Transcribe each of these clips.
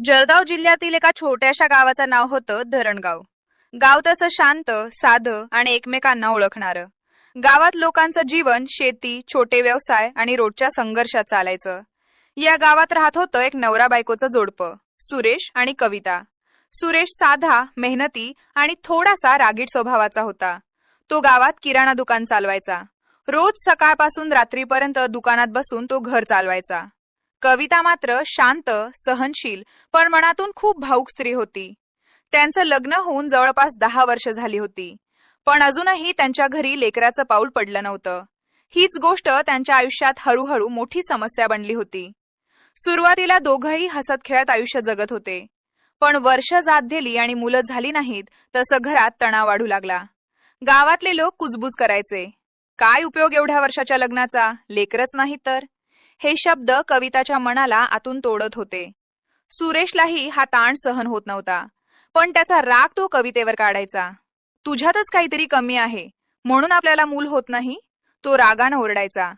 जळगाव जिल्ह्यातील एका छोट्याशा गावाचं नाव होतं धरणगाव. गाव तसं शांत, साधं आणि एकमेकांना ओळखणारं. गावात लोकांचं जीवन शेती, छोटे व्यवसाय आणि रोजच्या संघर्षात चालायचं. या गावात राहत होतं एक नवरा बायकोचं जोडपं, सुरेश आणि कविता. सुरेश साधा, मेहनती आणि थोडासा रागीट स्वभावाचा होता. तो गावात किराणा दुकान चालवायचा. रोज सकाळपासून रात्रीपर्यंत दुकानात बसून तो घर चालवायचा. कविता मात्र शांत, सहनशील पण मनातून खूप भावुक स्त्री होती. त्यांचं लग्न होऊन जवळपास 10 वर्ष झाली होती, पण अजूनही त्यांच्या घरी लेकराचं पाऊल पडलं नव्हतं. हीच गोष्ट त्यांच्या आयुष्यात हळूहळू मोठी समस्या बनली होती. सुरुवातीला दोघंही हसत खेळत आयुष्य जगत होते, पण वर्ष जात गेली आणि मुलं झाली नाहीत तसं घरात तणाव वाढू लागला. गावातले लोक कुजबूज करायचे, काय उपयोग एवढ्या वर्षाच्या लग्नाचा, लेकरच नाही तर. हे शब्द कविताच्या मनाला आतून तोडत होते. सुरेशलाही हा ताण सहन होत नव्हता, पण त्याचा राग तो कवितेवर काढायचा. तुझ्यातच काहीतरी कमी आहे म्हणून आपल्याला मूल होत नाही, तो रागानं ओरडायचा.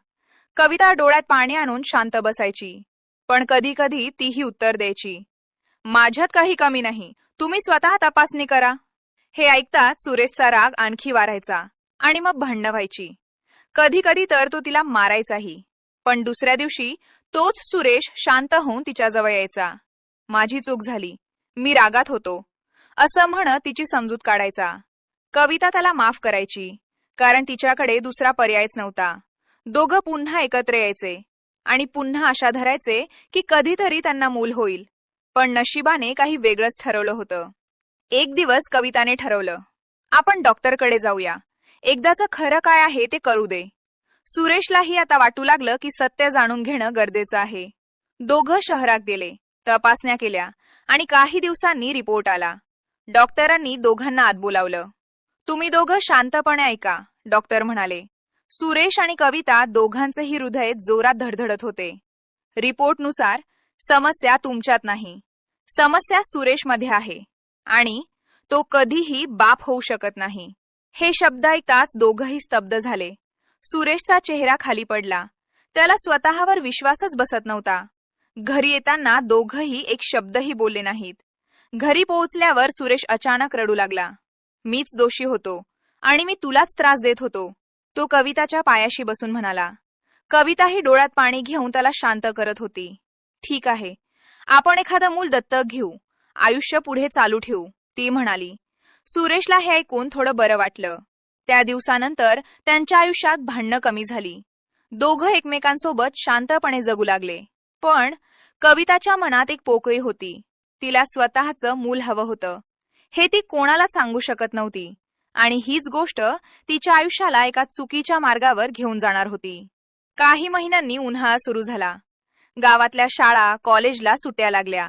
कविता डोळ्यात पाणी आणून शांत बसायची, पण कधी कधी तीही उत्तर द्यायची, माझ्यात काही कमी नाही, तुम्ही स्वतः तपासणी करा. हे ऐकताच सुरेशचा राग आणखी वाढायचा आणि मग भांडणं व्हायची. कधी कधी तर तो तिला मारायचाही. पण दुसऱ्या दिवशी तोच सुरेश शांत होऊन तिच्याजवळ यायचा. माझी चूक झाली, मी रागात होतो, असं म्हणत तिची समजूत काढायचा. कविता त्याला माफ करायची, कारण तिच्याकडे दुसरा पर्यायच नव्हता. दोघं पुन्हा एकत्र यायचे आणि पुन्हा आशा धरायचे की कधीतरी त्यांना मूल होईल. पण नशिबाने काही वेगळंच ठरवलं होतं. एक दिवस कविताने ठरवलं, आपण डॉक्टरकडे जाऊया, एकदाचं खरं काय आहे ते करू दे. सुरेशलाही आता वाटू लागलं की सत्य जाणून घेणं गरजेचं आहे. दोघं शहरात गेले, तपासण्या केल्या आणि काही दिवसांनी रिपोर्ट आला. डॉक्टरांनी दोघांना आत बोलावलं. तुम्ही दोघं शांतपणे ऐका, डॉक्टर म्हणाले. सुरेश आणि कविता दोघांचेही हृदय जोरात धडधडत होते. रिपोर्टनुसार समस्या तुमच्यात नाही, समस्या सुरेशमध्ये आहे आणि तो कधीही बाप होऊ शकत नाही. हे शब्द ऐकताच दोघंही स्तब्ध झाले. सुरेशचा चेहरा खाली पडला. त्याला स्वतःवर विश्वासच बसत नव्हता. घरी येताना दोघंही एक शब्दही बोलले नाहीत. घरी पोहोचल्यावर सुरेश अचानक रडू लागला. मीच दोषी होतो आणि मी तुलाच त्रास देत होतो, तो कविताच्या पायाशी बसून म्हणाला. कविताही डोळ्यात पाणी घेऊन त्याला शांत करत होती. ठीक आहे, आपण एखादं मूल दत्तक घेऊ, आयुष्य पुढे चालू ठेवू, ती म्हणाली. सुरेशला हे ऐकून थोडं बरं वाटलं. त्या दिवसानंतर त्यांच्या आयुष्यात भांडणं कमी झाली. दोघं एकमेकांसोबत शांतपणे जगू लागले. पण कविताच्या मनात एक पोकळी होती. तिला स्वतःचं मूल हवं होतं. हे ती कोणाला सांगू शकत नव्हती आणि हीच गोष्ट तिच्या आयुष्याला एका चुकीच्या मार्गावर घेऊन जाणार होती. काही महिन्यांनी उन्हाळा सुरू झाला. गावातल्या शाळा, कॉलेजला सुट्ट्या लागल्या.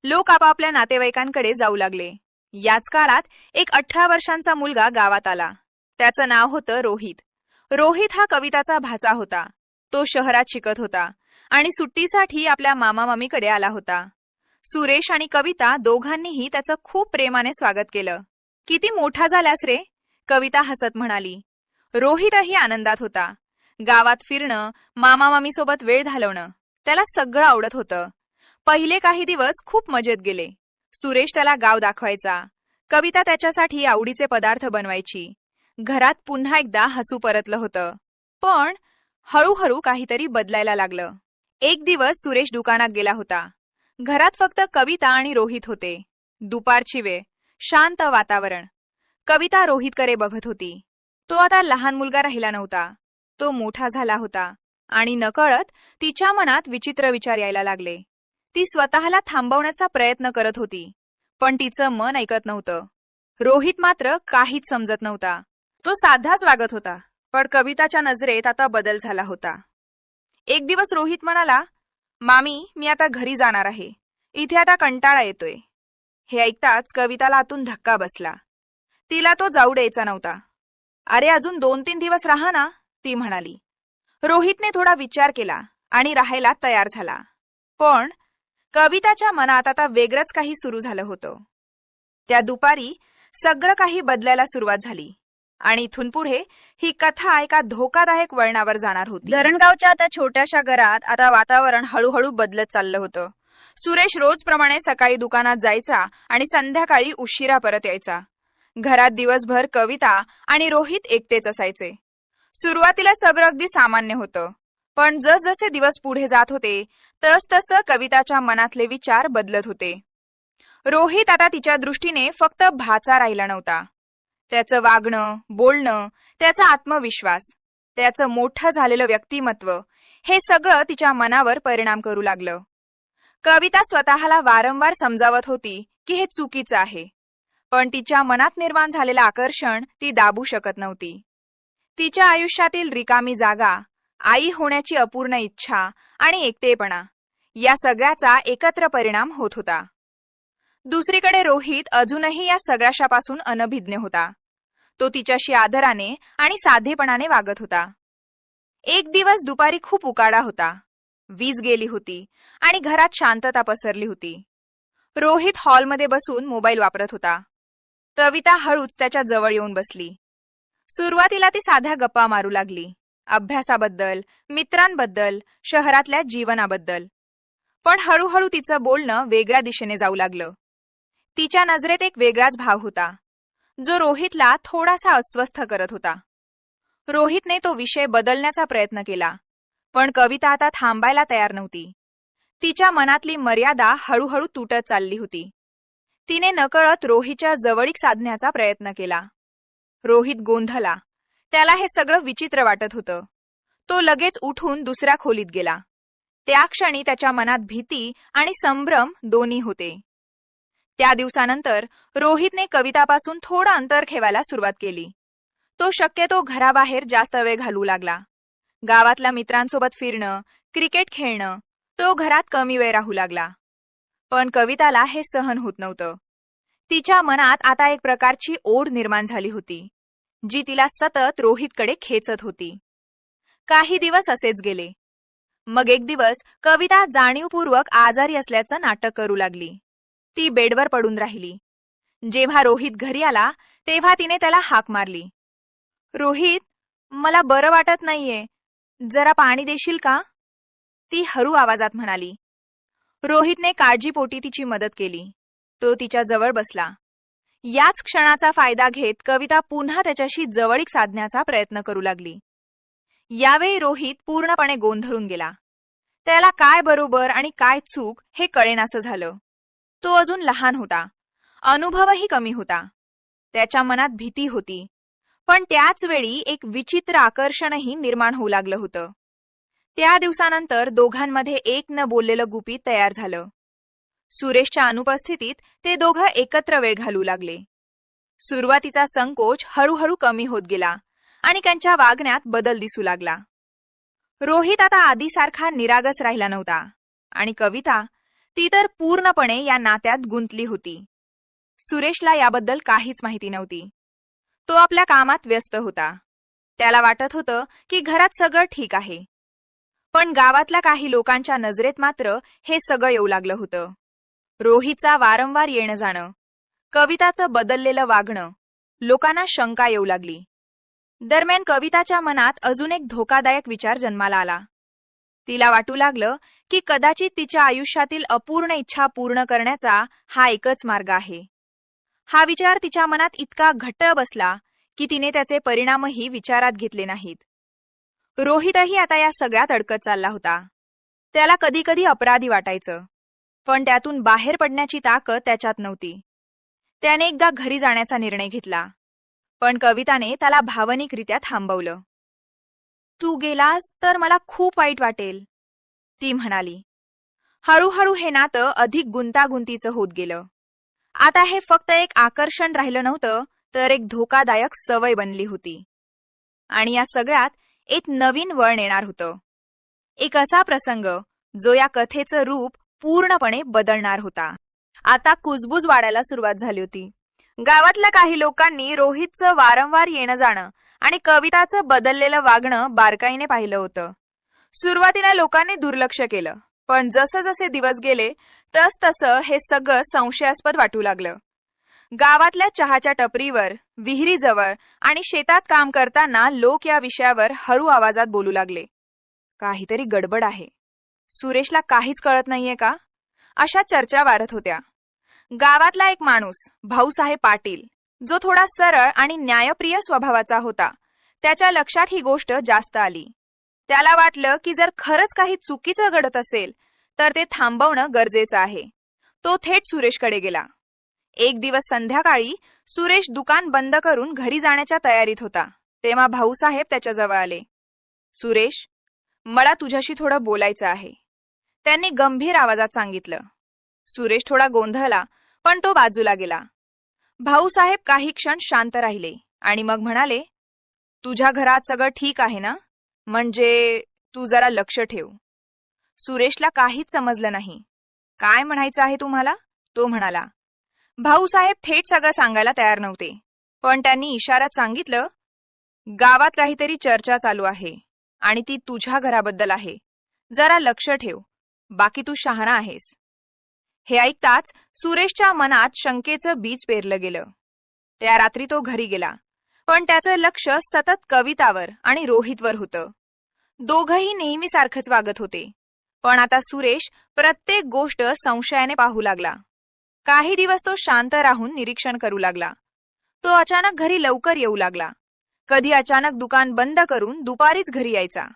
लोक आपापल्या नातेवाईकांकडे जाऊ लागले. याच काळात एक 18 वर्षांचा मुलगा गावात आला. त्याचं नाव होतं रोहित. रोहित हा कविताचा भाचा होता. तो शहरात शिकत होता आणि सुट्टीसाठी आपल्या मामामामीकडे आला होता. सुरेश आणि कविता दोघांनीही त्याचं खूप प्रेमाने स्वागत केलं. किती मोठा झालास रे, कविता हसत म्हणाली. रोहितही आनंदात होता. गावात फिरणं, मामामामीसोबत वेळ घालवणं त्याला सगळं आवडत होतं. पहिले काही दिवस खूप मजेत गेले. सुरेश त्याला गाव दाखवायचा. कविता त्याच्यासाठी आवडीचे पदार्थ बनवायची. घरात पुन्हा एकदा हसू परतलं होतं. पण हळूहळू काहीतरी बदलायला लागलं. एक दिवस सुरेश दुकानात गेला होता. घरात फक्त कविता आणि रोहित होते. दुपारची वेळ, शांत वातावरण. कविता रोहितकडे बघत होती. तो आता लहान मुलगा राहिला नव्हता, तो मोठा झाला होता आणि नकळत तिच्या मनात विचित्र विचार यायला लागले. ती स्वतःला थांबवण्याचा प्रयत्न करत होती, पण तिचं मन ऐकत नव्हतं. रोहित मात्र काहीच समजत नव्हता. तो साधाच वागत होता, पण कविताच्या नजरेत आता बदल झाला होता. एक दिवस रोहित म्हणाला, मामी, मी आता घरी जाणार आहे, इथे आता कंटाळा येतोय. हे ऐकताच कविताला आतून धक्का बसला. तिला तो जाऊ द्यायचा नव्हता. अरे, अजून 2-3 दिवस राहा ना, ती म्हणाली. रोहितने थोडा विचार केला आणि राहायला तयार झाला. पण कविताच्या मनात आता वेगळंच काही सुरू झालं होतं. त्या दुपारी सगळं काही बदलायला सुरुवात झाली आणि इथून पुढे ही कथा एका धोकादायक वळणावर जाणार होती. धरणगावच्या त्या छोट्याशा घरात आता वातावरण हळूहळू बदलत चाललं होतं. सुरेश रोजप्रमाणे सकाळी दुकानात जायचा आणि संध्याकाळी उशिरा परत यायचा. घरात दिवसभर कविता आणि रोहित एकटेच असायचे. सुरुवातीला सगळं अगदी सामान्य होतं, पण जसजसे दिवस पुढे जात होते तसतसं कविताच्या मनातले विचार बदलत होते. रोहित आता तिच्या दृष्टीने फक्त भाचा राहिला नव्हता. त्याचं वागणं, बोलणं, त्याचा आत्मविश्वास, त्याचं मोठं झालेलं व्यक्तिमत्व हे सगळं तिच्या मनावर परिणाम करू लागलं. कविता स्वतःला वारंवार समजावत होती की हे चुकीचं आहे, पण तिच्या मनात निर्माण झालेलं आकर्षण ती दाबू शकत नव्हती. तिच्या आयुष्यातील रिकामी जागा, आई होण्याची अपूर्ण इच्छा आणि एकटेपणा या सगळ्याचा एकत्र परिणाम होत होता. दुसरीकडे रोहित अजूनही या सगळ्यापासून अनभिज्ञ होता. तो तिच्याशी आदराने आणि साधेपणाने वागत होता. एक दिवस दुपारी खूप उकाडा होता. वीज गेली होती आणि घरात शांतता पसरली होती. रोहित हॉलमध्ये बसून मोबाईल वापरत होता. कविता हळूच त्याच्या जवळ येऊन बसली. सुरुवातीला ती साध्या गप्पा मारू लागली, अभ्यासाबद्दल, मित्रांबद्दल, शहरातल्या जीवनाबद्दल. पण हळूहळू तिचं बोलणं वेगळ्या दिशेने जाऊ लागलं. तिच्या नजरेत एक वेगळाच भाव होता, जो रोहितला थोडासा अस्वस्थ करत होता. रोहितने तो विषय बदलण्याचा प्रयत्न केला, पण कविता आता थांबायला तयार नव्हती. तिच्या मनातली मर्यादा हळूहळू तुटत चालली होती. तिने नकळत रोहितच्या जवळीक साधण्याचा प्रयत्न केला. रोहित गोंधळला. त्याला हे सगळं विचित्र वाटत होतं. तो लगेच उठून दुसऱ्या खोलीत गेला. त्या क्षणी त्याच्या मनात भीती आणि संभ्रम दोन्ही होते. त्या दिवसानंतर रोहितने कवितापासून थोडं अंतर ठेवायला सुरुवात केली. तो शक्यतो घराबाहेर जास्त वेळ घालवू लागला. गावातल्या मित्रांसोबत फिरणं, क्रिकेट खेळणं, तो घरात कमी वेळ राहू लागला. पण कविताला हे सहन होत नव्हतं. तिच्या मनात आता एक प्रकारची ओढ निर्माण झाली होती, जी तिला सतत रोहितकडे खेचत होती. काही दिवस असेच गेले. मग एक दिवस कविता जाणीवपूर्वक आजारी असल्याचं नाटक करू लागली. ती बेडवर पडून राहिली. जेव्हा रोहित घरी आला तेव्हा तिने त्याला हाक मारली. रोहित, मला बरं वाटत नाहीये, जरा पाणी देशील का? ती हरू आवाजात म्हणाली. रोहितने काळजीपोटी तिची मदत केली. तो तिच्या जवळ बसला. याच क्षणाचा फायदा घेत कविता पुन्हा त्याच्याशी जवळीक साधण्याचा प्रयत्न करू लागली. यावेळी रोहित पूर्णपणे गोंधळून गेला. त्याला काय बरोबर आणि काय चूक हे कळेनासं झालं. तो अजून लहान होता. अनुभवही कमी होता. त्याच्या मनात भीती होती, पण त्याच वेळी एक विचित्र आकर्षणही निर्माण होऊ लागलं होतं. त्या दिवसानंतर दोघांमध्ये एक न बोललेलं गुपित तयार झालं. सुरेशच्या अनुपस्थितीत ते दोघं एकत्र वेळ घालू लागले. सुरुवातीचा संकोच हळूहळू कमी होत गेला आणि त्यांच्या वागण्यात बदल दिसू लागला. रोहित आता आधीसारखा निरागस राहिला नव्हता आणि कविता, ती तर पूर्णपणे या नात्यात गुंतली होती. सुरेशला याबद्दल काहीच माहिती नव्हती. तो आपल्या कामात व्यस्त होता. त्याला वाटत होतं की घरात सगळं ठीक आहे. पण गावातल्या काही लोकांच्या नजरेत मात्र हे सगळं येऊ लागलं होतं. रोहितचा वारंवार येणं जाणं, कविताचं बदललेलं वागणं, लोकांना शंका येऊ लागली. दरम्यान कविताच्या मनात अजून एक धोकादायक विचार जन्माला आला. तिला वाटू लागलं की कदाचित तिच्या आयुष्यातील अपूर्ण इच्छा पूर्ण करण्याचा हा एकच मार्ग आहे. हा विचार तिच्या मनात इतका घट्ट बसला की तिने त्याचे परिणामही विचारात घेतले नाहीत. रोहितही आता या सगळ्यात अडकत चालला होता. त्याला कधीकधी अपराधी वाटायचं, पण त्यातून बाहेर पडण्याची ताकद त्याच्यात नव्हती. त्याने एकदा घरी जाण्याचा निर्णय घेतला, पण कविताने त्याला भावनिकरित्या थांबवलं. तू गेलास तर मला खूप वाईट वाटेल, ती म्हणाली. हळूहळू हे नातं अधिक गुंतागुंतीचं होत गेलं. आता हे फक्त एक आकर्षण राहिलं नव्हतं, तर एक धोकादायक सवय बनली होती. आणि या सगळ्यात एक नवीन वळण येणार होतं. एक असा प्रसंग जो या कथेचं रूप पूर्णपणे बदलणार होता. आता कुजबूज वाढायला सुरुवात झाली होती. गावातल्या काही लोकांनी रोहितचं वारंवार येणं जाणं आणि कविताचं बदललेलं वागणं बारकाईने पाहिलं होतं. सुरुवातीला लोकांनी दुर्लक्ष केलं, पण जसं जसे दिवस गेले तसतसं हे सगळं संशयास्पद वाटू लागलं. गावातल्या चहाच्या टपरीवर, विहिरीजवळ आणि शेतात काम करताना लोक या विषयावर हरू आवाजात बोलू लागले. काहीतरी गडबड आहे. सुरेशला काहीच कळत नाहीये का? अशा चर्चा वाढत होत्या. गावातला एक माणूस, भाऊसाहेब पाटील, जो थोडा सरळ आणि न्यायप्रिय स्वभावाचा होता, त्याच्या लक्षात ही गोष्ट जास्त आली. त्याला वाटलं की जर खरंच काही चुकीचं घडत असेल तर ते थांबवणं गरजेचं आहे. तो थेट सुरेशकडे गेला. एक दिवस संध्याकाळी सुरेश दुकान बंद करून घरी जाण्याच्या तयारीत होता, तेव्हा भाऊसाहेब त्याच्याजवळ आले. सुरेश, मला तुझ्याशी थोडं बोलायचं आहे, त्यांनी गंभीर आवाजात सांगितलं. सुरेश थोडा गोंधळला, पण तो बाजूला गेला. भाऊसाहेब काही क्षण शांत राहिले आणि मग म्हणाले, तुझ्या घरात सगळं ठीक आहे ना? म्हणजे तू जरा लक्ष ठेव. सुरेशला काहीच समजलं नाही. काय म्हणायचं आहे तुम्हाला? तो म्हणाला. भाऊसाहेब थेट सगळं सांगायला तयार नव्हते, पण त्यांनी इशाऱ्यात सांगितलं, गावात काहीतरी चर्चा चालू आहे आणि ती तुझ्या घराबद्दल आहे. जरा लक्ष ठेव, बाकी तू शहाणा आहेस. हे ऐकताच सुरेशच्या मनात शंकेचं बीज पेरलं गेलं. त्या रात्री तो घरी गेला, पण त्याचं लक्ष सतत कवितावर आणि रोहितवर होतं. दोघंही नेहमीसारखंच वागत होते, पण आता सुरेश प्रत्येक गोष्ट संशयाने पाहू लागला. काही दिवस तो शांत राहून निरीक्षण करू लागला. तो अचानक घरी लवकर येऊ लागला. कधी अचानक दुकान बंद करून दुपारीच घरी यायचा.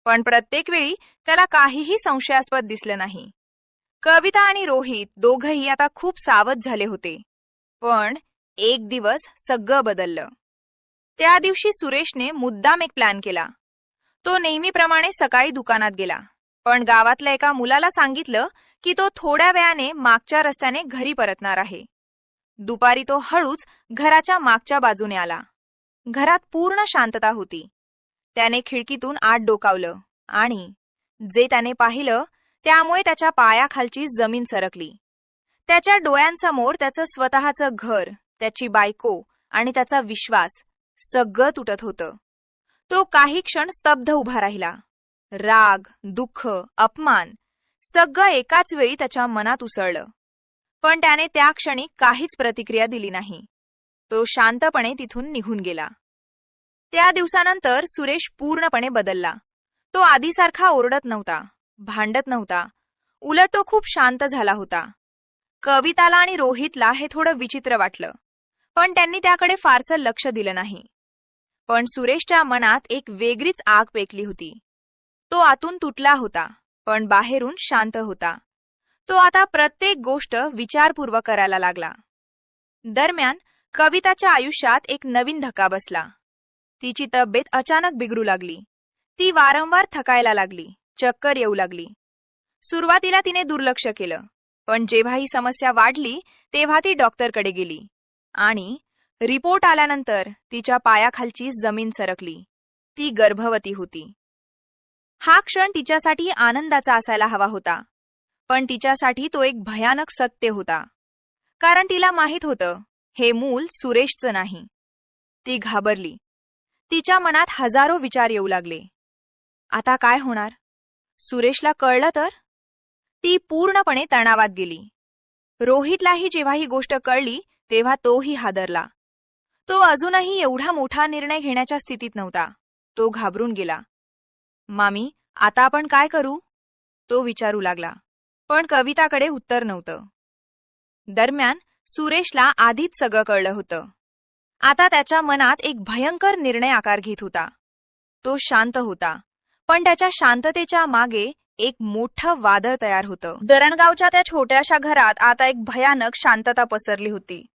पण प्रत्येक वेळी त्याला काहीही संशयास्पद दिसलं नाही. कविता आणि रोहित दोघंही आता खूप सावध झाले होते. पण एक दिवस सगळं बदललं. त्या दिवशी सुरेशने मुद्दाम एक प्लॅन केला. तो नेहमीप्रमाणे सकाळी दुकानात गेला, पण गावातल्या एका मुलाला सांगितलं की तो थोड्या वेळाने मागच्या रस्त्याने घरी परतणार आहे. दुपारी तो हळूच घराच्या मागच्या बाजूने आला. घरात पूर्ण शांतता होती. त्याने खिडकीतून आत डोकावलं आणि जे त्याने पाहिलं त्यामुळे त्याच्या पायाखालची जमीन सरकली. त्याच्या डोळ्यांसमोर त्याचं स्वतःचं घर, त्याची बायको आणि त्याचा विश्वास सगळं तुटत होतं. तो काही क्षण स्तब्ध उभा राहिला. राग, दुःख, अपमान सगळं एकाच वेळी त्याच्या मनात उसळलं. पण त्याने त्या क्षणी काहीच प्रतिक्रिया दिली नाही. तो शांतपणे तिथून निघून गेला. त्या दिवसानंतर सुरेश पूर्णपणे बदलला. तो आधीसारखा ओरडत नव्हता, भांडत नव्हता. उलट तो खूप शांत झाला होता. कविताला आणि रोहितला हे थोडं विचित्र वाटलं, पण त्यांनी त्याकडे फारसं लक्ष दिलं नाही. पण सुरेशच्या मनात एक वेगळीच आग पेकली होती. तो आतून तुटला होता, पण बाहेरून शांत होता. तो आता प्रत्येक गोष्ट विचारपूर्वक करायला लागला. दरम्यान कविताच्या आयुष्यात एक नवीन धक्का बसला. तिची तब्येत अचानक बिघडू लागली. ती वारंवार थकायला लागली, चक्कर येऊ लागली. सुरुवातीला तिने दुर्लक्ष केलं, पण जेव्हा ही समस्या वाढली तेव्हा ती डॉक्टरकडे गेली आणि रिपोर्ट आल्यानंतर तिच्या पायाखालची जमीन सरकली. ती गर्भवती होती. हा क्षण तिच्यासाठी आनंदाचा असायला हवा होता, पण तिच्यासाठी तो एक भयानक सत्य होता. कारण तिला माहीत होतं, हे मूल सुरेशचं नाही. ती घाबरली. तिच्या मनात हजारो विचार येऊ लागले. आता काय होणार? सुरेशला कळलं तर? ती पूर्णपणे तणावात गेली. रोहितलाही जेव्हा ही गोष्ट कळली तेव्हा तोही हादरला. तो अजूनही एवढा मोठा निर्णय घेण्याच्या स्थितीत नव्हता. तो घाबरून गेला. मामी, आता आपण काय करू? तो विचारू लागला. पण कविताकडे उत्तर नव्हतं. दरम्यान सुरेशला आधीच सगळं कळलं होतं. आता त्याच्या मनात एक भयंकर निर्णय आकार घेत होता. तो शांत होता, पण त्याच्या शांततेच्या मागे एक मोठं वादळ तयार होतं. धरणगावच्या त्या छोट्याशा घरात आता एक भयानक शांतता पसरली होती.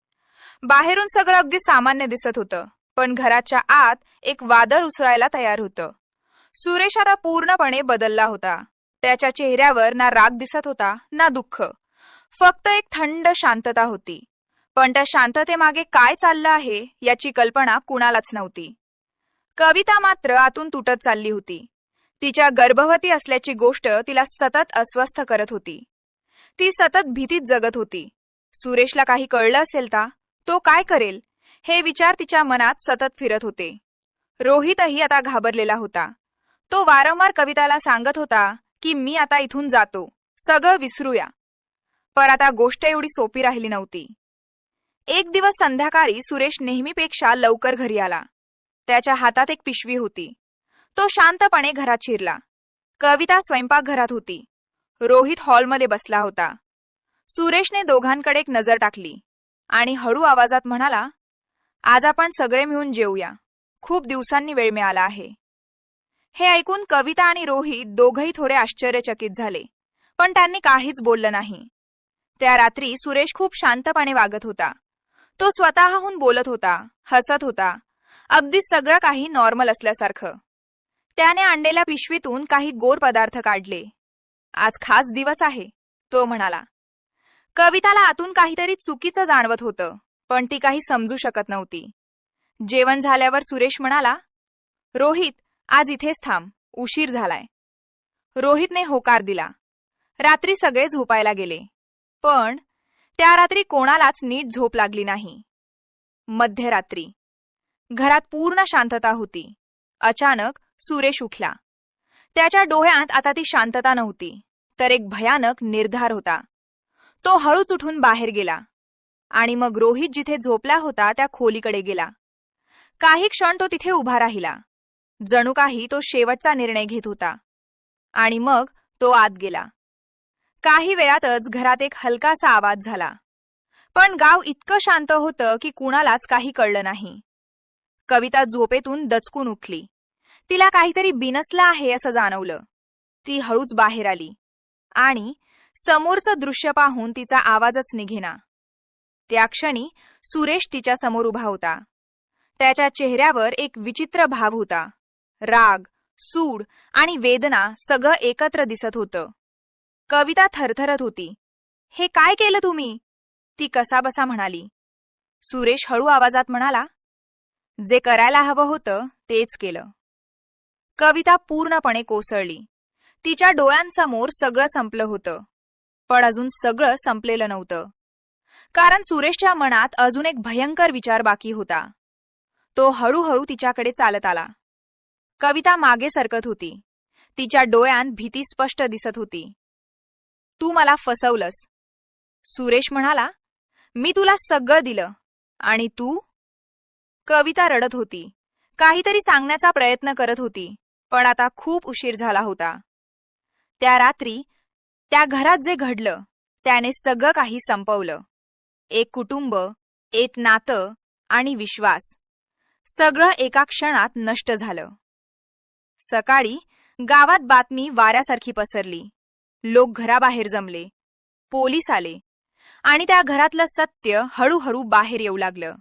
बाहेरून सगळं अगदी सामान्य दिसत होतं, पण घराच्या आत एक वादळ उसळायला तयार होतं. सुरेश आता पूर्णपणे बदलला होता. त्याच्या चेहऱ्यावर ना राग दिसत होता ना दुःख, फक्त एक थंड शांतता होती. पण त्या शांततेमागे काय चाललं आहे याची कल्पना कुणालाच नव्हती. कविता मात्र आतून तुटत चालली होती. तिच्या गर्भवती असल्याची गोष्ट तिला सतत अस्वस्थ करत होती. ती सतत भीतीत जगत होती. सुरेशला काही कळलं असेल का? तो काय करेल? हे विचार तिच्या मनात सतत फिरत होते. रोहितही आता घाबरलेला होता. तो वारंवार कविताला सांगत होता की मी आता इथून जातो, सगळं विसरूया. पण आता गोष्ट एवढी सोपी राहिली नव्हती. एक दिवस संध्याकाळी सुरेश नेहमीपेक्षा लवकर घरी आला. त्याच्या हातात एक पिशवी होती. तो शांतपणे घरात शिरला. कविता स्वयंपाकघरात होती. रोहित हॉलमध्ये बसला होता. सुरेशने दोघांकडे एक नजर टाकली आणि हळू आवाजात म्हणाला, आज आपण सगळे मिळून जेवूया. खूप दिवसांनी वेळ मिळाला आहे. हे ऐकून कविता आणि रोहित दोघंही थोडे आश्चर्यचकित झाले, पण त्यांनी काहीच बोललं नाही. त्या रात्री सुरेश खूप शांतपणे वागत होता. तो स्वतःहून बोलत होता, हसत होता, अगदी सगळं काही नॉर्मल असल्यासारखं. त्याने आणलेल्या पिशवीतून काही गोड पदार्थ काढले. आज खास दिवस आहे, तो म्हणाला. कविताला आतून काहीतरी चुकीचं जाणवत होतं, पण ती काही समजू शकत नव्हती. जेवण झाल्यावर सुरेश म्हणाला, रोहित, आज इथेच थांब, उशीर झालाय. रोहितने होकार दिला. रात्री सगळे झोपायला गेले, पण त्या रात्री कोणालाच नीट झोप लागली नाही. मध्यरात्री घरात पूर्ण शांतता होती. अचानक सुरेश उठला. त्याच्या डोळ्यात आता ती शांतता नव्हती, तर एक भयानक निर्धार होता. तो हळूच उठून बाहेर गेला आणि मग रोहित जिथे झोपला होता त्या खोलीकडे गेला. काही क्षण तो तिथे उभा राहिला, जणू काही तो शेवटचा निर्णय घेत होता. आणि मग तो आत गेला. काही वेळातच घरात एक हलकासा आवाज झाला, पण गाव इतकं शांत होतं की कुणालाच काही कळलं नाही. कविता झोपेतून दचकून उठली. तिला काहीतरी बिनसलं आहे असं जाणवलं. ती हळूच बाहेर आली आणि समोरचं दृश्य पाहून तिचा आवाजच निघेना. त्या क्षणी सुरेश तिच्या समोर उभा होता. त्याच्या चेहऱ्यावर एक विचित्र भाव होता. राग, सूड आणि वेदना सगळं एकत्र दिसत होतं. कविता थरथरत होती. हे काय केलं तुम्ही? ती कसाबसा म्हणाली. सुरेश हळू आवाजात म्हणाला, जे करायला हवं होतं तेच केलं. कविता पूर्णपणे कोसळली. तिच्या डोळ्यांसमोर सगळं संपलं होतं, पण अजून सगळं संपलेलं नव्हतं. कारण सुरेशच्या मनात अजून एक भयंकर विचार बाकी होता. तो हळूहळू तिच्याकडे चालत आला. कविता मागे सरकत होती. तिच्या डोळ्यांत भीती स्पष्ट दिसत होती. तू मला फसवलंस, सुरेश म्हणाला. मी तुला सगळं दिलं आणि तू? कविता रडत होती. काहीतरी सांगण्याचा प्रयत्न करत होती, पण आता खूप उशीर झाला होता. त्या रात्री त्या घरात जे घडलं त्याने सगळं काही संपवलं. एक कुटुंब, एक नातं आणि विश्वास, सगळं एका क्षणात नष्ट झालं. सकाळी गावात बातमी वाऱ्यासारखी पसरली. लोक घराबाहेर जमले. पोलीस आले आणि त्या घरातलं सत्य हळूहळू बाहेर येऊ लागलं.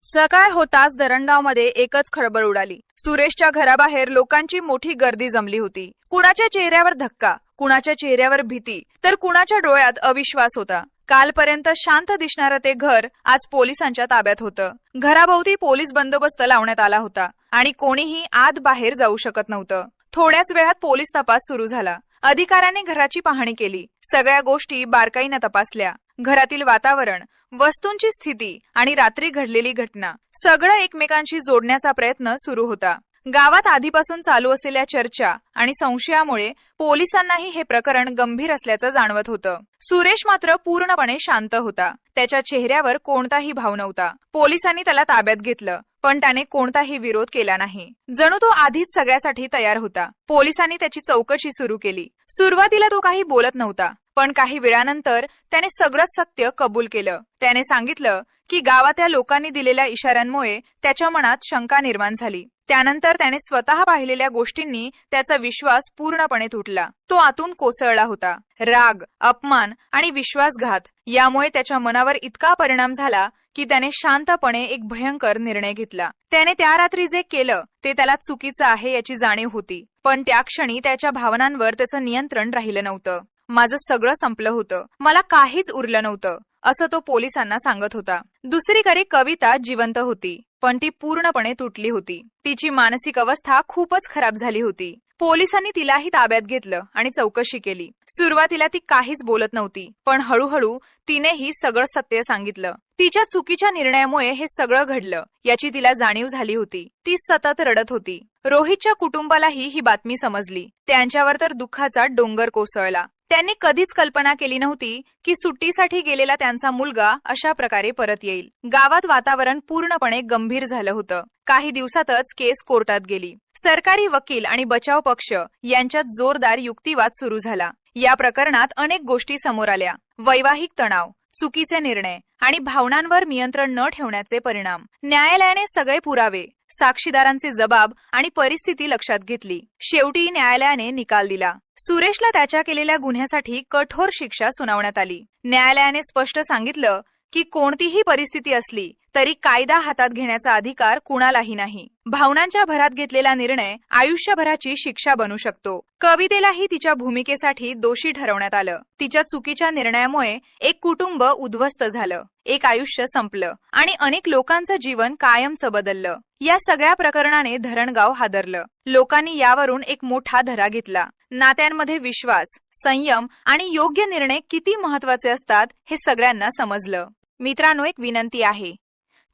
सकाळ होताच धरणगावमध्ये एकच खळबळ उडाली. सुरेशच्या घराबाहेर लोकांची मोठी गर्दी जमली होती. कुणाच्या चेहऱ्यावर धक्का, कुणाच्या चेहऱ्यावर भीती, तर कुणाच्या डोळ्यात अविश्वास होता. कालपर्यंत शांत दिसणारं ते घर आज पोलिसांच्या ताब्यात होतं. घराभोवती पोलीस बंदोबस्त लावण्यात आला होता आणि कोणीही आत बाहेर जाऊ शकत नव्हतं. थोड्याच वेळात पोलीस तपास सुरू झाला. अधिकाऱ्याने घराची पाहणी केली. सगळ्या गोष्टी बारकाईनं तपासल्या. घरातील वातावरण, वस्तूंची स्थिती आणि रात्री घडलेली घटना सगळं एकमेकांशी जोडण्याचा प्रयत्न सुरू होता. गावात आधीपासून चालू असलेल्या चर्चा आणि संशयामुळे पोलिसांनाही हे प्रकरण गंभीर असल्याचं जाणवत होतं. सुरेश मात्र पूर्णपणे शांत होता. त्याच्या चेहऱ्यावर कोणताही भाव नव्हता. पोलिसांनी त्याला ताब्यात घेतलं, पण त्याने कोणताही विरोध केला नाही. जणू तो आधीच सगळ्यासाठी तयार होता. पोलिसांनी त्याची चौकशी सुरू केली. सुरुवातीला तो काही बोलत नव्हता, पण काही वेळानंतर त्याने सगळं सत्य कबूल केलं. त्याने सांगितलं की गावातल्या लोकांनी दिलेल्या इशाऱ्यांमुळे त्याच्या मनात शंका निर्माण झाली. त्यानंतर त्याने स्वतः पाहिलेल्या गोष्टींनी त्याचा विश्वास पूर्णपणे तुटला. तो आतून कोसळला होता. राग, अपमान आणि विश्वासघात यामुळे त्याच्या मनावर इतका परिणाम झाला की त्याने शांतपणे एक भयंकर निर्णय घेतला. त्याने त्या रात्री जे केलं ते त्याला चुकीचं आहे याची जाणीव होती, पण त्या क्षणी त्याच्या भावनांवर त्याचं नियंत्रण राहिलं नव्हतं. माझं सगळं संपलं होतं, मला काहीच उरलं नव्हतं, असं तो पोलिसांना सांगत होता. दुसरीकडे कविता जिवंत होती, पण ती पूर्णपणे तुटली होती. तिची मानसिक अवस्था खूपच खराब झाली होती. पोलिसांनी तिलाही ताब्यात घेतलं आणि चौकशी केली. सुरुवातीला ती काहीच बोलत नव्हती, पण हळूहळू तिनेही सगळं सत्य सांगितलं. तिच्या चुकीच्या निर्णयामुळे हे सगळं घडलं याची तिला जाणीव झाली होती. ती सतत रडत होती. रोहितच्या कुटुंबालाही ही बातमी समजली. त्यांच्यावर तर दुःखाचा डोंगर कोसळला. त्यांनी कधीच कल्पना केली नव्हती की सुट्टीसाठी गेलेला त्यांचा मुलगा अशा प्रकारे परत येईल. गावात वातावरण पूर्णपणे गंभीर झालं होतं. काही दिवसातच केस कोर्टात गेली. सरकारी वकील आणि बचाव पक्ष यांच्यात जोरदार युक्तिवाद सुरू झाला. या प्रकरणात अनेक गोष्टी समोर आल्या. वैवाहिक तणाव, चुकीचे निर्णय आणि भावनांवर नियंत्रण न ठेवण्याचे परिणाम. न्यायालयाने सगळे पुरावे, साक्षीदारांचे जबाब आणि परिस्थिती लक्षात घेतली. शेवटी न्यायालयाने निकाल दिला. सुरेशला त्याच्या केलेल्या गुन्ह्यासाठी कठोर शिक्षा सुनावण्यात आली. न्यायालयाने स्पष्ट सांगितलं की कोणतीही परिस्थिती असली तरी कायदा हातात घेण्याचा अधिकार कुणालाही नाही. भावनांच्या भरात घेतलेला निर्णय आयुष्यभराची शिक्षा बनू शकतो. कवितेलाही तिच्या भूमिकेसाठी दोषी ठरवण्यात आलं. तिच्या चुकीच्या निर्णयामुळे एक कुटुंब उद्ध्वस्त झालं, एक आयुष्य संपलं आणि अनेक लोकांचं जीवन कायमचं बदललं. या सगळ्या प्रकरणाने धरणगाव हादरलं. लोकांनी यावरून एक मोठा धडा घेतला. नात्यांमध्ये विश्वास, संयम आणि योग्य निर्णय किती महत्वाचे असतात हे सगळ्यांना समजलं. मित्रांनो, एक विनंती आहे,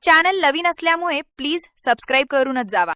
चॅनल नवीन असल्यामुळे प्लीज सबस्क्राईब करूनच जावा.